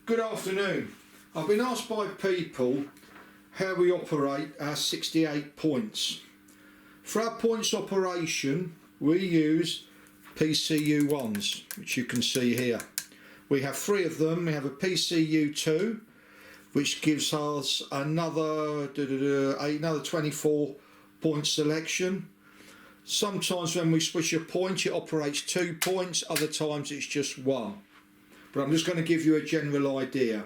Good afternoon. I've been asked by people how we operate our 68 points. For our points operation, we use PCU-1s, which you can see here. We have 3 of them. We have a PCU-2, which gives us another 24 point selection. Sometimes when we switch a point, it operates 2 points, other times it's just 1. But I'm just going to give you a general idea.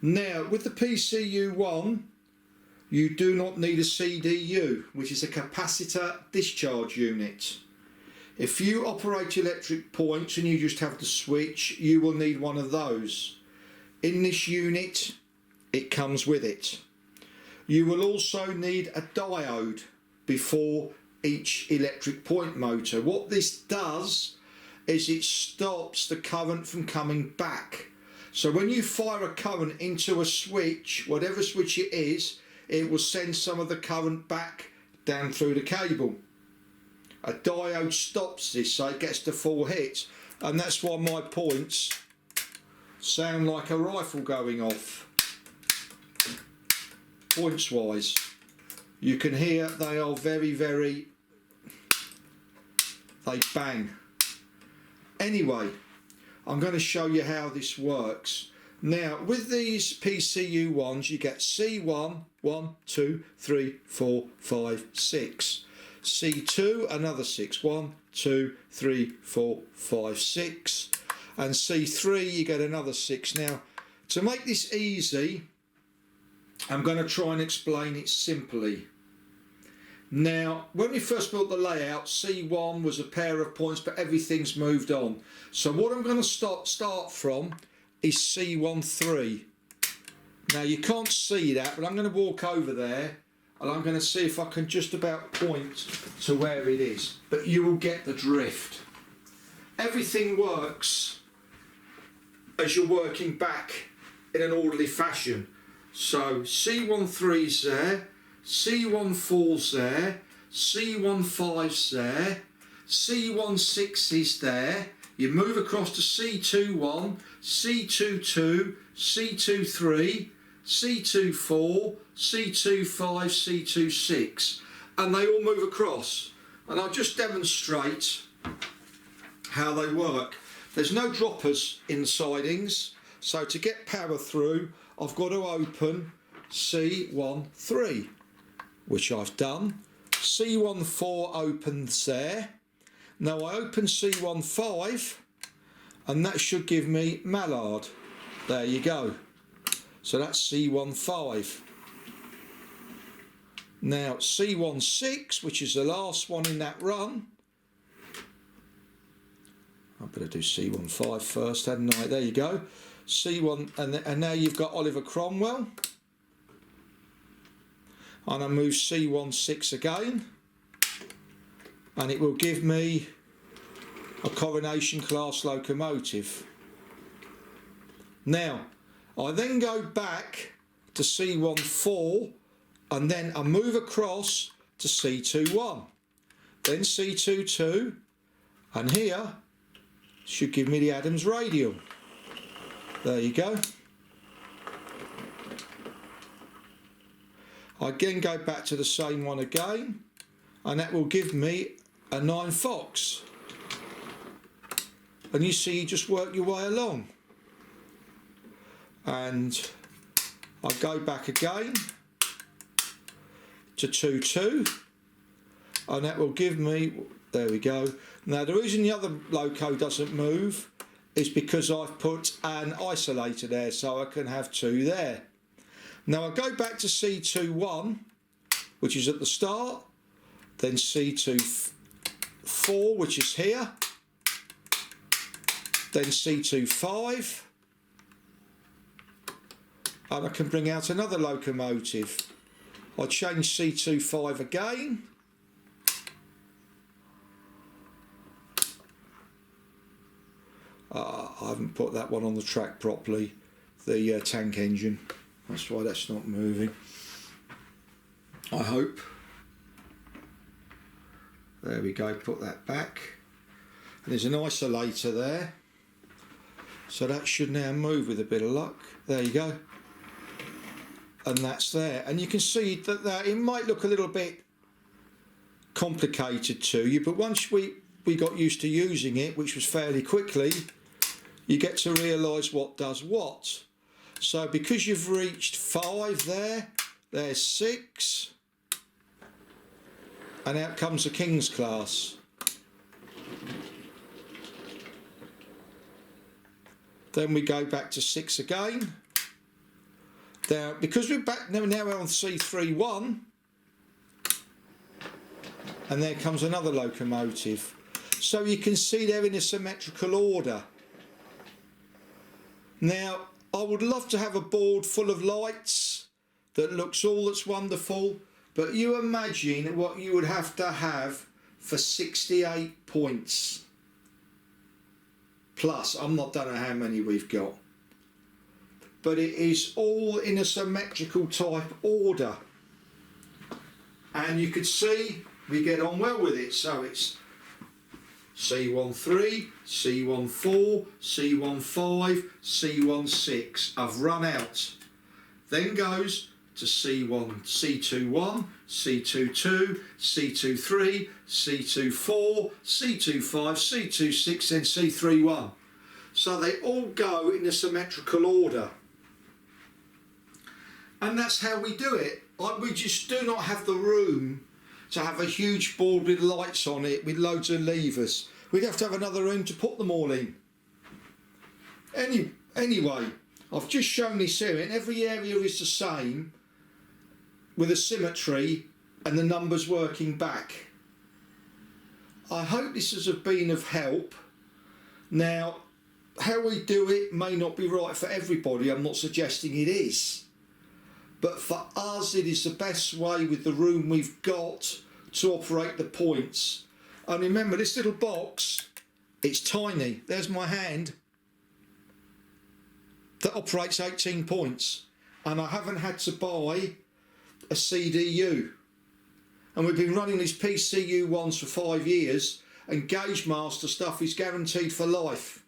Now, with the PCU-1, you do not need a CDU, which is a capacitor discharge unit. If you operate electric points and you just have the switch, you will need one of those. In this unit, it comes with it. You will also need a diode before each electric point motor. What this does is it stops the current from coming back. So when you fire a current into a switch, whatever switch it is, it will send some of the current back down through the cable. A diode stops this so it gets the full hit, and that's why my points sound like a rifle going off. Points wise, you can hear they are very, they bang. Anyway, I'm going to show you how this works. Now, with these PCU-1s, you get C1, 1, 2, 3, 4, 5, 6. C2, another 6. 1, 2, 3, 4, 5, 6. And C3, you get another 6. Now, to make this easy, I'm going to try and explain it simply. Now, when we first built the layout, C1 was a pair of points, but everything's moved on. So what I'm going to start from is C13. Now, you can't see that, but I'm going to walk over there and I'm going to see if I can just about point to where it is. But you will get the drift. Everything works as you're working back in an orderly fashion. So C13's there. C14's there, C15's there, C16 is there. You move across to C21, C22, C23, C24, C25, C26, and they all move across. And I'll just demonstrate how they work. There's no droppers in the sidings, so to get power through, I've got to open C13. Which I've done. C14 opens there. Now I open C15 and that should give me mallard. There you go. So that's C15. Now C16, which is the last one in that run. I better do C15 first, hadn't I? There you go. C1, and now you've got Oliver Cromwell. And I move C16 again, and it will give me a Coronation class locomotive. Now, I then go back to C14, and then I move across to C21, then C22, and here should give me the Adams radial. There you go. I again go back to the same one again, and that will give me a 9 Fox. And you see, you just work your way along. And I go back again to 2-2, and that will give me, there we go. Now the reason the other loco doesn't move is because I've put an isolator there, so I can have 2 there. Now I go back to C21, which is at the start, then C24, which is here, then C25, and I can bring out another locomotive. I change C25 again, I haven't put that one on the track properly, the tank engine. That's why that's not moving. I hope. There we go, put that back. And there's an isolator there. So that should now move with a bit of luck. There you go. And that's there. And you can see that it might look a little bit complicated to you, but once we got used to using it, which was fairly quickly, you get to realise what does what. So because you've reached 5 there, there's 6, and out comes the King's class. Then we go back to 6 again. Now, because we're back now we're on C3-1, and there comes another locomotive. So you can see they're in a symmetrical order. Now, I would love to have a board full of lights that looks all that's wonderful, but you imagine what you would have to have for 68 points. Plus, I'm not done how many we've got. But it is all in a symmetrical type order. And you could see we get on well with it. So it's C13, C14, C15, C16. I've run out. Then goes to C1, C21, C22, C23, C24, C25, C26, then C31. So they all go in a symmetrical order. And that's how we do it. We just do not have the room to have a huge board with lights on it with loads of levers. We'd have to have another room to put them all in. Anyway, I've just shown this here, and every area is the same with a symmetry and the numbers working back. I hope this has been of help. Now, how we do it may not be right for everybody. I'm not suggesting it is. But for us, it is the best way with the room we've got to operate the points. And remember, this little box, it's tiny. There's my hand. That operates 18 points. And I haven't had to buy a CDU. And we've been running these PCU-1s for 5 years, and Gaugemaster stuff is guaranteed for life,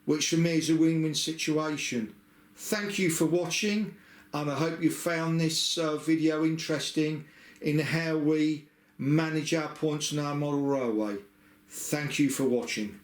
which for me is a win-win situation. Thank you for watching, and I hope you found this video interesting in how we manage our points on our model railway. Thank you for watching.